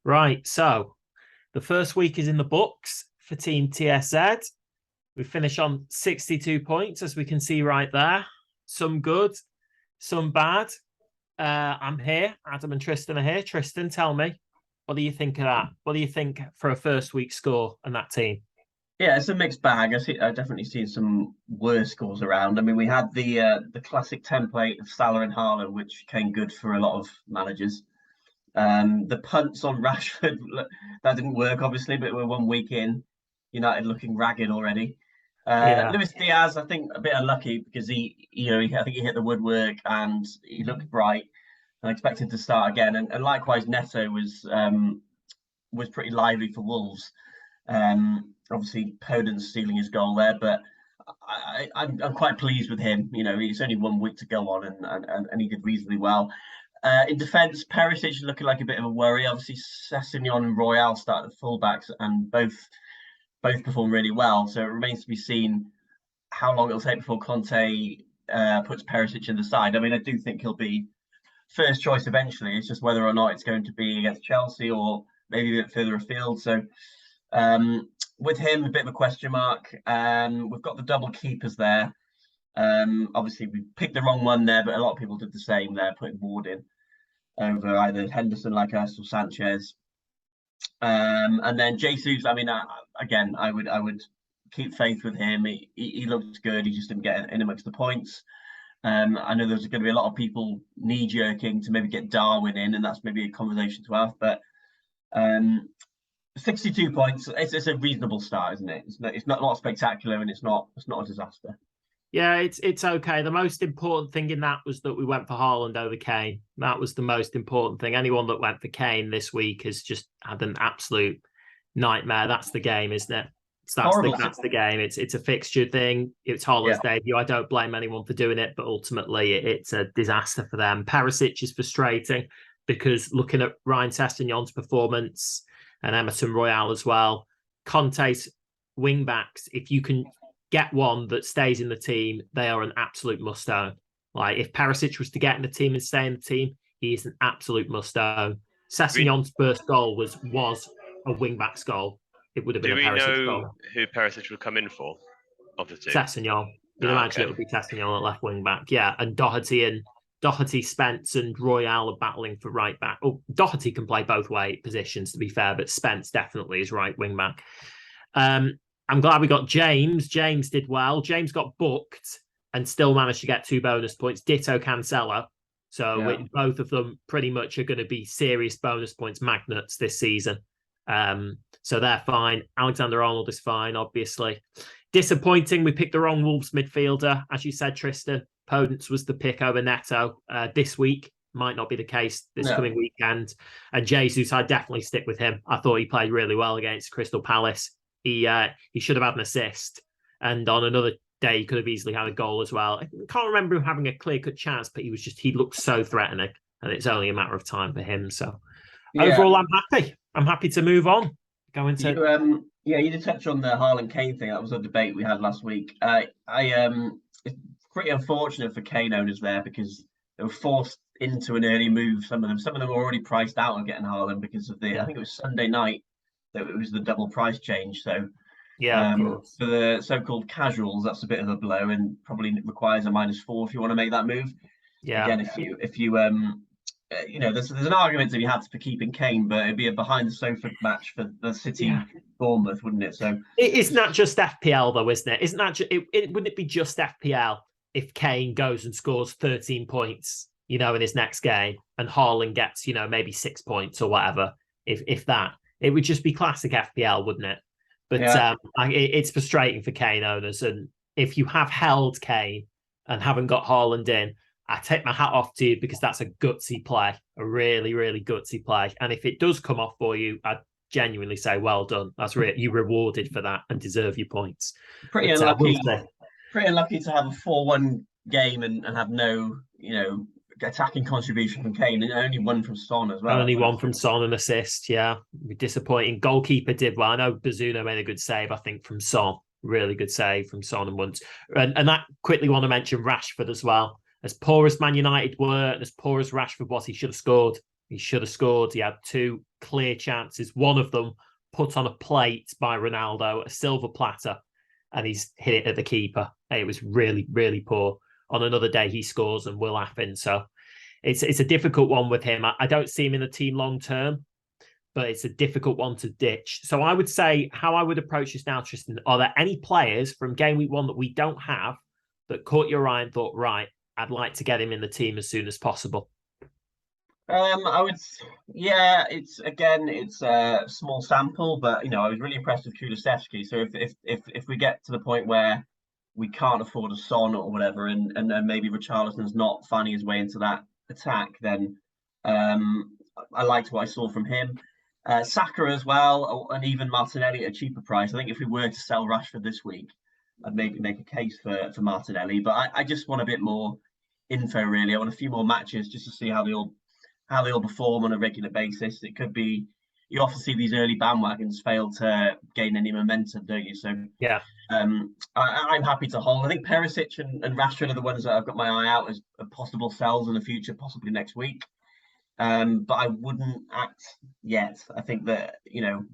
Right, so the first week is in the books for Team TSZ. We finish on 62 points, as we can see right there. Some good, some bad. I'm here. Adam and Tristan are here. Tristan, tell me, what do you think of that? What do you think for a first week score and that team? Yeah, it's a mixed bag. I definitely seen some worse scores around. I mean, we had the classic template of Salah and Haaland, which came good for a lot of managers. The punts on Rashford that didn't work, obviously, but we're 1 week in. United looking ragged already. Yeah. Luis Diaz, I think a bit unlucky because I think he hit the woodwork and he looked bright and expected to start again. And likewise, Neto was pretty lively for Wolves. Obviously, Podence stealing his goal there, but I'm quite pleased with him. It's only 1 week to go on, and he did reasonably well. In defence, Perisic is looking like a bit of a worry. Obviously, Sessegnon and Royale started the fullbacks, and both performed really well. So it remains to be seen how long it'll take before Conte puts Perisic in the side. I mean, I do think he'll be first choice eventually. It's just whether or not it's going to be against Chelsea or maybe a bit further afield. So with him, a bit of a question mark. We've got the double keepers there. Obviously, we picked the wrong one there, but a lot of people did the same there, putting Ward in over either Henderson like us or Sanchez. And then Jesus, I mean, again, I would keep faith with him. He looked good. He just didn't get in amongst the points. I know there's going to be a lot of people knee-jerking to maybe get Darwin in, and that's maybe a conversation to have. But 62 points, it's a reasonable start, isn't it? It's not spectacular, and it's not a disaster. Yeah, it's okay. The most important thing in that was that we went for Haaland over Kane. That was the most important thing. Anyone that went for Kane this week has just had an absolute nightmare. That's the game, isn't it? That's the game. It's a fixture thing. It's Haaland's debut. I don't blame anyone for doing it, but ultimately it's a disaster for them. Perisic is frustrating because looking at Ryan Sessegnon's performance and Emerson Royale as well, Conte's wing backs, if you can get one that stays in the team, they are an absolute must-own. Like if Perisic was to get in the team and stay in the team, he is an absolute must-own. Sessegnon's first goal was a wing-back's goal. It would have been a Perisic goal. Do we know who Perisic would come in for of the two? Sessegnon. You'd imagine it would be Sessegnon at left wing-back. Yeah, and Doherty, Spence and Royale are battling for right back. Oh, Doherty can play both positions, to be fair, but Spence definitely is right wing-back. I'm glad we got James. James did well. James got booked and still managed to get 2 bonus points. Ditto Cancelo. So both of them pretty much are going to be serious bonus points magnets this season. So they're fine. Alexander-Arnold is fine, obviously. Disappointing, we picked the wrong Wolves midfielder. As you said, Tristan, Podence was the pick over Neto this week. Might not be the case this coming weekend. And Jesus, I'd definitely stick with him. I thought he played really well against Crystal Palace. He should have had an assist, and on another day he could have easily had a goal as well. I can't remember him having a clear-cut chance, but he looked so threatening, and it's only a matter of time for him. So overall, I'm happy. I'm happy to move on. You did touch on the Haaland Kane thing. That was a debate we had last week. It's pretty unfortunate for Kane owners there because they were forced into an early move. Some of them were already priced out on getting Haaland because of I think it was Sunday night that it was the double price change. So for the so-called casuals, that's a bit of a blow and probably requires a -4 if you want to make that move. Yeah. Again, if you there's an argument to be had for keeping Kane, but it'd be a behind the sofa match for the City Bournemouth, wouldn't it? So it's not just FPL though, isn't it? Isn't that wouldn't it be just FPL if Kane goes and scores 13 points, in his next game, and Haaland gets, maybe 6 points or whatever, if that. It would just be classic FPL, wouldn't it? But it's frustrating for Kane owners. And if you have held Kane and haven't got Haaland in, I take my hat off to you because that's a gutsy play, a really, really gutsy play. And if it does come off for you, I'd genuinely say, well done. That's you rewarded for that and deserve your points. Pretty unlucky to have a 4-1 game and have no, attacking contribution from Kane, and only one from Son as well. Only one from Son, an assist, disappointing. Goalkeeper did well. I know Bazunu made a good save, I think, from Son. Really good save from Son and once. And that quickly want to mention Rashford as well. As poor as Man United were, and as poor as Rashford was, he should have scored. He should have scored. He had 2 clear chances. One of them put on a plate by Ronaldo, a silver platter, and he's hit it at the keeper. It was really, really poor. On another day, he scores and will happen. So it's a difficult one with him. I don't see him in the team long term, but it's a difficult one to ditch. So I would say how I would approach this now, Tristan, are there any players from game week 1 that we don't have that caught your eye and thought, right, I'd like to get him in the team as soon as possible? I would, yeah. It's a small sample, but I was really impressed with Kulusevski. So if we get to the point where we can't afford a Son or whatever, and maybe Richarlison's not finding his way into that attack, then I liked what I saw from him. Saka as well, and even Martinelli at a cheaper price. I think if we were to sell Rashford this week, I'd maybe make a case for Martinelli. But I just want a bit more info, really. I want a few more matches just to see how they all perform on a regular basis. It could be, you often see these early bandwagons fail to gain any momentum, don't you? So yeah, I'm happy to hold. I think Perisic and Rashford are the ones that I've got my eye out as possible sells in the future, possibly next week. But I wouldn't act yet. I think that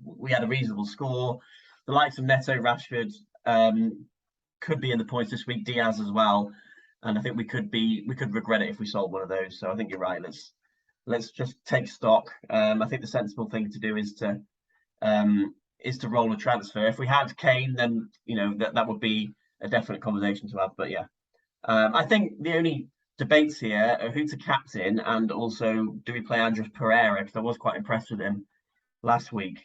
we had a reasonable score. The likes of Neto, Rashford could be in the points this week. Diaz as well, and I think we could regret it if we sold one of those. So I think you're right. Let's just take stock. I think the sensible thing to do is to roll a transfer. If we had Kane, then that would be a definite conversation to have. But yeah, I think the only debates here are who to captain, and also do we play Andres Pereira, because I was quite impressed with him last week.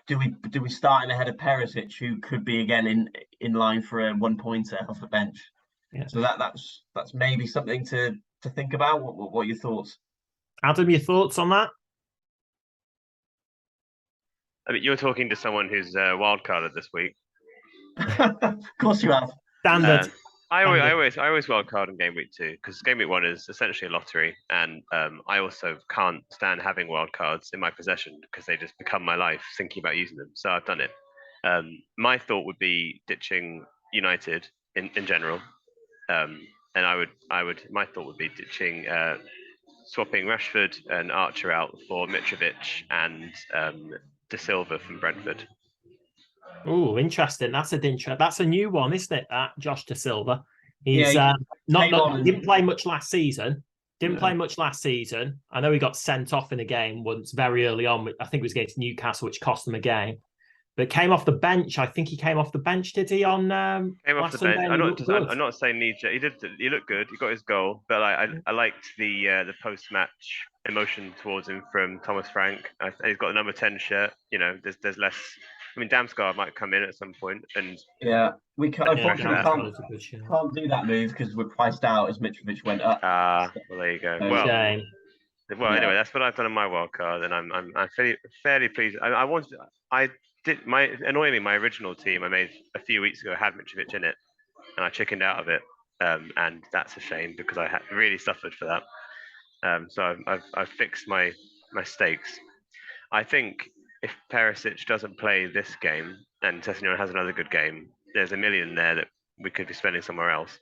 Do we start him ahead of Perisic, who could be again in line for a 1-pointer off the bench? Yeah. So that's maybe something to think about. What are your thoughts? Adam, your thoughts on that? I mean, you're talking to someone who's wildcarded this week. Of course you have. Standard. I always wildcard in game week 2, because game week 1 is essentially a lottery, and I also can't stand having wildcards in my possession because they just become my life thinking about using them. So I've done it. My thought would be ditching United in general. And my thought would be ditching, swapping Rashford and Archer out for Mitrovic and De Silva from Brentford. Oh, interesting. That's a new one, isn't it? That Josh De Silva. He's didn't play much last season. I know he got sent off in a game once very early on. I think it was against Newcastle, which cost them a game. But came off the bench. I think he came off the bench, did he? Came off the bench. I'm not saying knee-jerk. He looked good. He got his goal. But I liked the post-match emotion towards him from Thomas Frank. He's got the number 10 shirt. There's less. I mean, Damsgaard might come in at some point, and yeah, we unfortunately can't do that move because we're priced out as Mitrovic went up. Well, there you go. Shame. Well, anyway, that's what I've done on my wild card, and I'm fairly pleased. Annoyingly, my original team I made a few weeks ago had Mitrovic in it, and I chickened out of it, and that's a shame because I really suffered for that. So I've fixed my stakes. I think if Perisic doesn't play this game and Sessegnon has another good game, there's $1 million there that we could be spending somewhere else.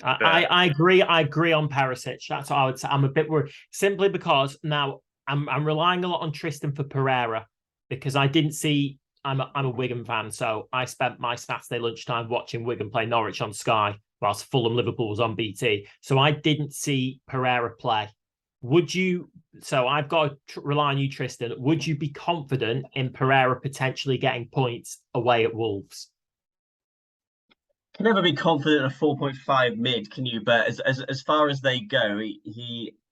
I agree. I agree on Perisic. That's what I would say. I'm a bit worried simply because now I'm relying a lot on Tristan for Pereira, because I didn't see. I'm a Wigan fan, so I spent my Saturday lunchtime watching Wigan play Norwich on Sky, whilst Fulham Liverpool was on BT. So I didn't see Pereira play. Would you? So I've got to rely on you, Tristan. Would you be confident in Pereira potentially getting points away at Wolves? Can never be confident in a 4.5 mid, can you? But as far as they go,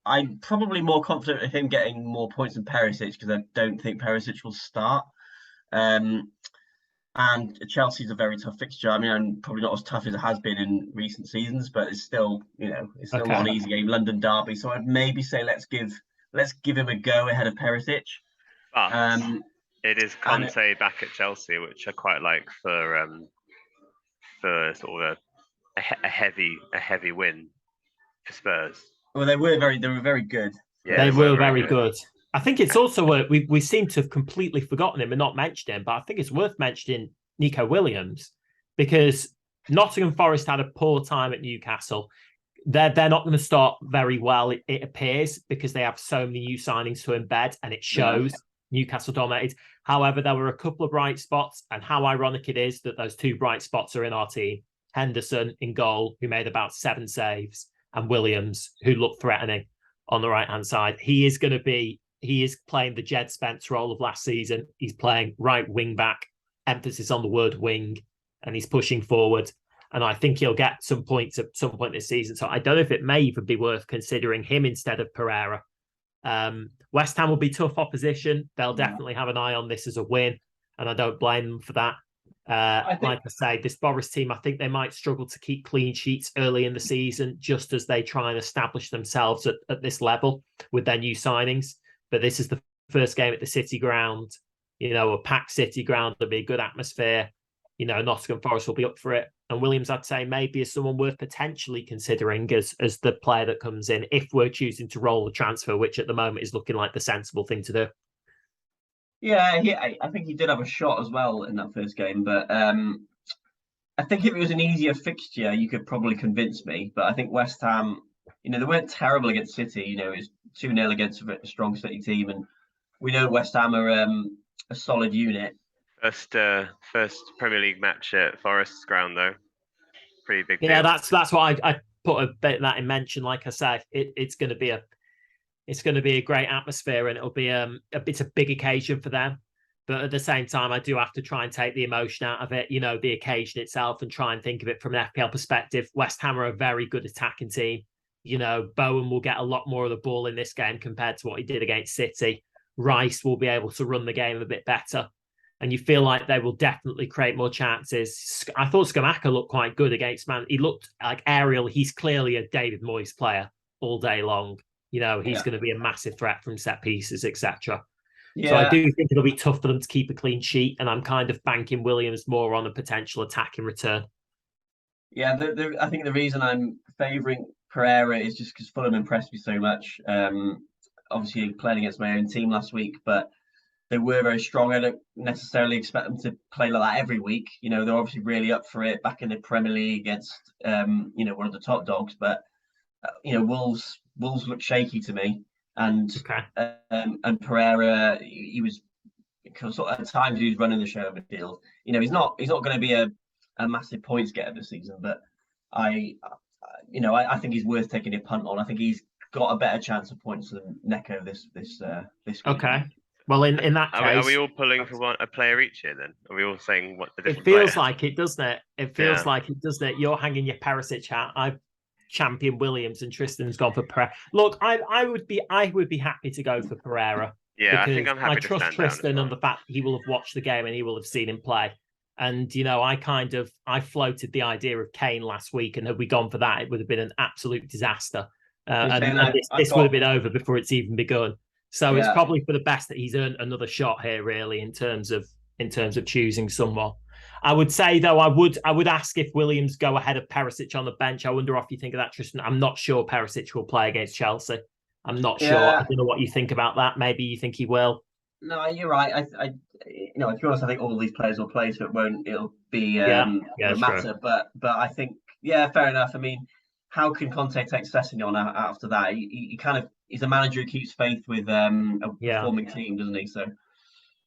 I'm probably more confident of him getting more points than Perisic, because I don't think Perisic will start. And Chelsea's a very tough fixture. I mean, probably not as tough as it has been in recent seasons, but it's still, not an easy game. London derby, so I'd maybe say let's give him a go ahead of Perisic. But it is Conte back at Chelsea, which I quite like for sort of a heavy win for Spurs. Well, they were very good. Yeah, they were very good. I think it's also we seem to have completely forgotten him and not mentioned him, but I think it's worth mentioning Nico Williams, because Nottingham Forest had a poor time at Newcastle. they're not going to start very well, it appears, because they have so many new signings to embed, and it shows. Newcastle dominated. However, there were a couple of bright spots, and how ironic it is that those two bright spots are in our team. Henderson in goal, who made about 7 saves, and Williams, who looked threatening on the right-hand side. He is playing the Jed Spence role of last season. He's playing right wing back, emphasis on the word wing, and he's pushing forward. And I think he'll get some points at some point this season. So I don't know if it may even be worth considering him instead of Pereira. West Ham will be tough opposition. They'll definitely have an eye on this as a win, and I don't blame them for that. Like I say, this Boris team, I think they might struggle to keep clean sheets early in the season, just as they try and establish themselves at this level with their new signings. But this is the first game at the City ground, a packed City ground. There'll be a good atmosphere. Nottingham Forest will be up for it. And Williams, I'd say, maybe is someone worth potentially considering as the player that comes in if we're choosing to roll the transfer, which at the moment is looking like the sensible thing to do. Yeah, I think he did have a shot as well in that first game. But I think if it was an easier fixture, you could probably convince me. But I think West Ham, they weren't terrible against City. It was 2-0 against a strong City team. And we know West Ham are a solid unit. First Premier League match at Forest's ground, though. Pretty big deal. Yeah, that's why I put a bit of that in mention. Like I said, it's going to be a great atmosphere, and it'll be it's a big occasion for them. But at the same time, I do have to try and take the emotion out of it, the occasion itself, and try and think of it from an FPL perspective. West Ham are a very good attacking team. Bowen will get a lot more of the ball in this game compared to what he did against City. Rice will be able to run the game a bit better. And you feel like they will definitely create more chances. I thought Scamacca looked quite good against Man. He looked like aerial. He's clearly a David Moyes player all day long. He's going to be a massive threat from set pieces, etc. Yeah. So I do think it'll be tough for them to keep a clean sheet. And I'm kind of banking Williams more on a potential attack in return. Yeah, I think the reason I'm favouring Pereira is just because Fulham impressed me so much. Obviously, playing against my own team last week, but they were very strong. I don't necessarily expect them to play like that every week. They're obviously really up for it back in the Premier League against, one of the top dogs. But, Wolves look shaky to me. And Pereira, he was, because at times he was running the show midfield. He's not going to be a massive points getter this season. But I think he's worth taking a punt on. I think he's got a better chance of points than Neco this week. Okay. Well, in that case, are we all pulling for a player each here? Then are we all saying what the different? It feels like it, doesn't it? It feels like it, doesn't it? You're hanging your Perisic hat. I've championed Williams, and Tristan's gone for Pereira. Look, I would be happy to go for Pereira. Yeah, I think I'm happy to trust Tristan on the fact he will have watched the game and he will have seen him play. And I floated the idea of Kane last week, and had we gone for that, it would have been an absolute disaster. And this would have been over before it's even begun. So it's probably for the best that he's earned another shot here, really, in terms of choosing someone. I would say, though, I would ask if Williams go ahead of Perisic on the bench. I wonder if you think of that, Tristan. I'm not sure Perisic will play against Chelsea. I'm not sure. I don't know what you think about that. Maybe you think he will. No, you're right. To be honest, I think all these players will play, so it'll be matter. True. But I think, fair enough. I mean, how can Conte take Sessegnon out after that? He's a manager who keeps faith with a performing team, doesn't he? So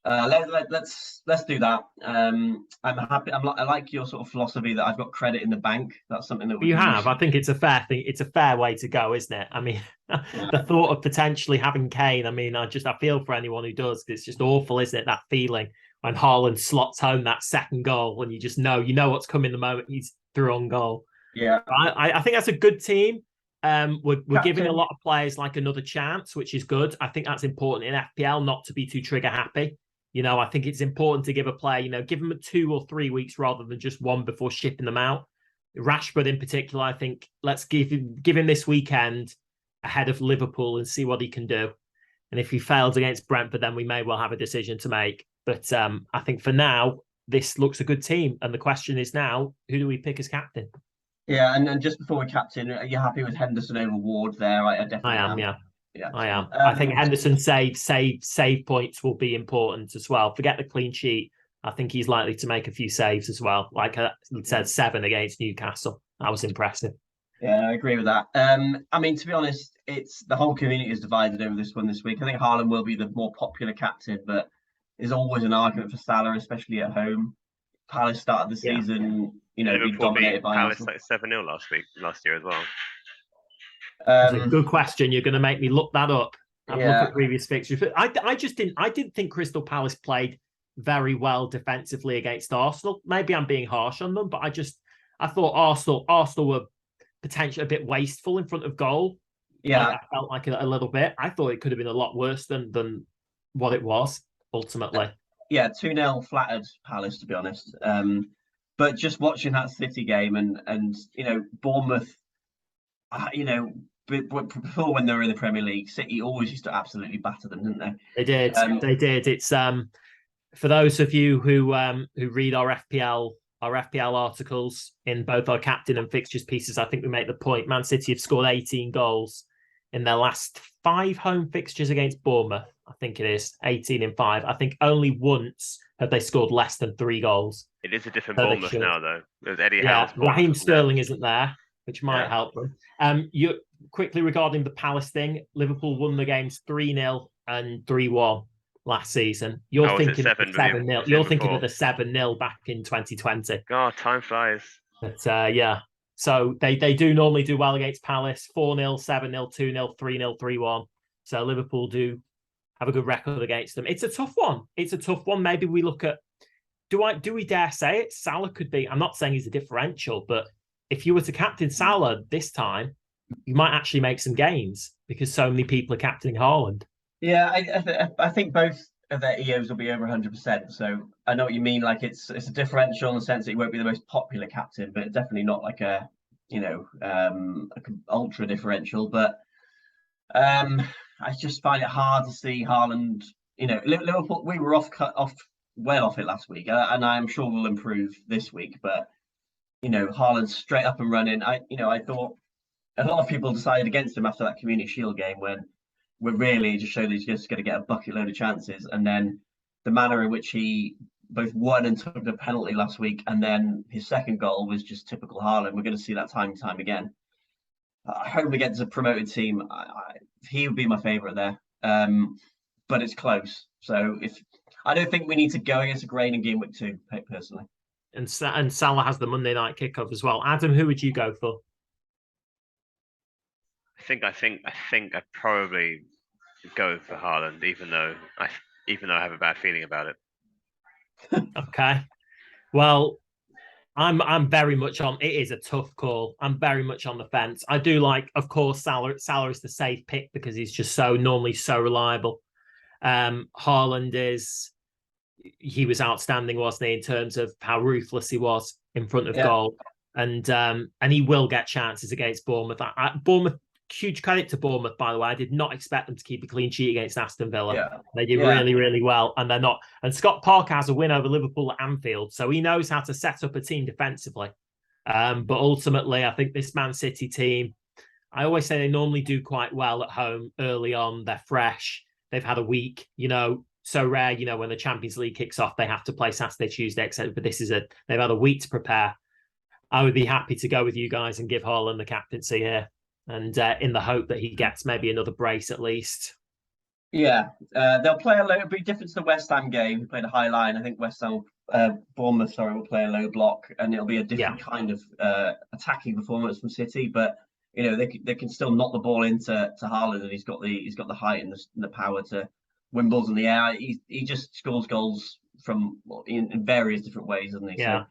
let's do that. I'm happy. I like your sort of philosophy that I've got credit in the bank. That's something that you have. I think it's a fair thing. It's a fair way to go, isn't it? I mean, the thought of potentially having Kane. I mean, I feel for anyone who does. It's just awful, isn't it? That feeling when Haaland slots home that second goal, and you just know what's coming the moment he's through on goal. Yeah, I think that's a good team. We're giving a lot of players like another chance, which is good. I think that's important in FPL, not to be too trigger happy. I think it's important to give a player, give them 2 or 3 weeks rather than just one before shipping them out. Rashford in particular, I think let's give him this weekend ahead of Liverpool and see what he can do. And if he fails against Brentford, then we may well have a decision to make. But I think for now, this looks a good team. And the question is now, who do we pick as captain? Yeah, and just before we captain, are you happy with Henderson over Ward there? I definitely am. Yeah, I am. I think Henderson save points will be important as well. Forget the clean sheet. I think he's likely to make a few saves as well. Like I said, 7 against Newcastle. That was impressive. Yeah, I agree with that. I mean, to be honest, it's the whole community is divided over this one this week. I think Haaland will be the more popular captain, but there's always an argument for Salah, especially at home. Palace started the Yeah. season, being Liverpool beat dominated by Palace Arsenal. like 7-0 last year as well. It's a good question. You're going to make me look that up. I've looked at previous fixtures. I just didn't think Crystal Palace played very well defensively against Arsenal. Maybe I'm being harsh on them, but I thought Arsenal were potentially a bit wasteful in front of goal. Yeah, I felt like a little bit. I thought it could have been a lot worse than what it was ultimately. yeah, 2-0 flattered Palace, to be honest. But just watching that City game and Bournemouth, before when they were in the Premier League, City always used to absolutely batter them, didn't they? They did. They did. It's for those of you who read our FPL articles in both our captain and fixtures pieces, I think we make the point. Man City have scored 18 goals in their last 5 home fixtures against Bournemouth. I think it is 18 in 5. I think only once have they scored less than 3 goals. It is a different Bournemouth now, though. There's Eddie Howe's Raheem Sterling isn't there, which might help them. You quickly regarding the Palace thing, Liverpool won the games 3-0 and 3-1 last season. You're thinking of the 7-0. You're thinking of the 7-0 back in 2020. God, time flies. But yeah. So they do normally do well against Palace. 4-0, 7-0, 2-0, 3-0, 3-1. So Liverpool do have a good record against them. It's a tough one. Maybe we look at do we dare say it? Salah could be. I'm not saying he's a differential, but if you were to captain Salah this time, you might actually make some gains because so many people are captaining Haaland. Yeah, I think both of their EOs will be over 100%. So I know what you mean. Like it's a differential in the sense that he won't be the most popular captain, but definitely not like a ultra differential. But I just find it hard to see Haaland. Liverpool, we were well off it last week, and I'm sure we'll improve this week. But Haaland's straight up and running. I thought a lot of people decided against him after that Community Shield game when we really just showed he's just going to get a bucket load of chances, and then the manner in which he both won and took the penalty last week, and then his second goal was just typical Haaland. We're going to see that time and time again. I hope against a promoted team, he would be my favourite there, but it's close. So I don't think we need to go against a grain in Gameweek 2, personally. And Salah has the Monday night kickoff as well. Adam, who would you go for? I think I'd probably go for Haaland, even though I have a bad feeling about it. Okay. Well, I'm very much on. It is a tough call. I'm very much on the fence. I do like, of course, Salah. Salah is the safe pick because he's just normally so reliable. Haaland he was outstanding, wasn't he, in terms of how ruthless he was in front of goal, and he will get chances against Bournemouth. Bournemouth. Huge credit to Bournemouth, by the way. I did not expect them to keep a clean sheet against Aston Villa. Yeah. They did really, really well, and they're not. And Scott Parker has a win over Liverpool at Anfield, so he knows how to set up a team defensively. But ultimately, I think this Man City team, I always say they normally do quite well at home early on. They're fresh. They've had a week, so rare, when the Champions League kicks off, they have to play Saturday, Tuesday, etc. But they've had a week to prepare. I would be happy to go with you guys and give Haaland the captaincy here. And in the hope that he gets maybe another brace at least. Yeah, they'll play it'll be different to the West Ham game. We played a high line. I think Bournemouth, will play a low block, and it'll be a different kind of attacking performance from City. But they can still knock the ball into Haaland, and he's got the height and the power to win balls in the air. He just scores goals from in various different ways, doesn't he? Yeah, so,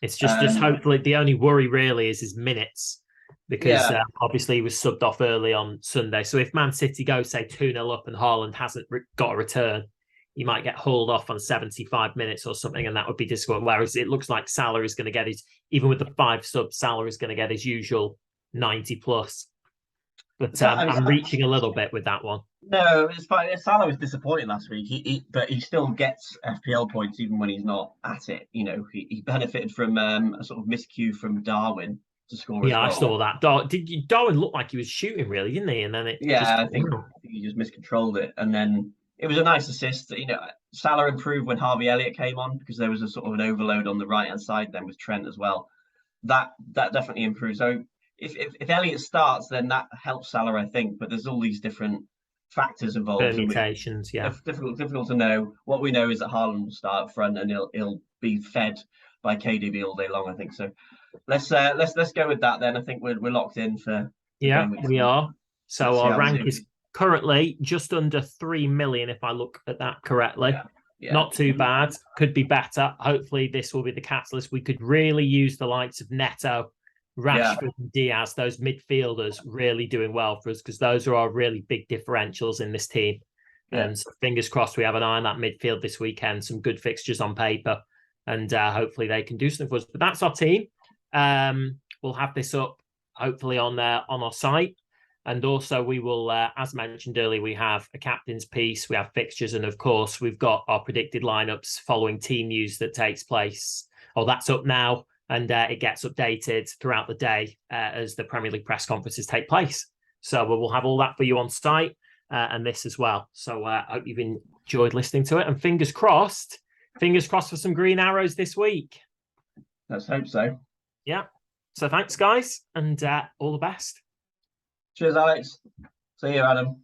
it's just hopefully the only worry really is his minutes. Because obviously he was subbed off early on Sunday. So if Man City go, say, 2-0 up and Haaland hasn't got a return, he might get hauled off on 75 minutes or something, and that would be difficult. Whereas it looks like Salah is going to get even with the 5 subs, Salah is going to get his usual 90 plus. But I'm reaching a little bit with that one. No, it's fine. Salah was disappointing last week, but he still gets FPL points even when he's not at it. He benefited from a sort of miscue from Darwin to score. Yeah, I saw that. Darwin looked like he was shooting, really, didn't he? And then I think he just miscontrolled it. And then it was a nice assist. Salah improved when Harvey Elliott came on because there was a sort of an overload on the right hand side then with Trent as well. That definitely improved. So if Elliott starts, then that helps Salah, I think. But there's all these different factors involved. Permutations, yeah. Difficult to know. What we know is that Haaland will start up front, and he'll be fed by KDB all day long, I think. So let's go with that then. I think we're locked in for yeah, we are. So our rank is currently just under 3 million, if I look at that correctly. Yeah. Not too bad. Could be better. Hopefully this will be the catalyst. We could really use the likes of Neto, Rashford and Diaz, those midfielders really doing well for us, because those are our really big differentials in this team. And so fingers crossed we have an eye on that midfield this weekend. Some good fixtures on paper, and hopefully they can do something for us. But that's our team. We'll have this up hopefully on our site. And also we will, as mentioned earlier, we have a captain's piece, we have fixtures, and of course we've got our predicted lineups following team news that takes place. That's up now, and it gets updated throughout the day as the Premier League press conferences take place. So we'll have all that for you on site and this as well. So I hope you've enjoyed listening to it, and fingers crossed for some green arrows this week. Let's hope so. Yeah. So thanks, guys, and all the best. Cheers, Alex. See you, Adam.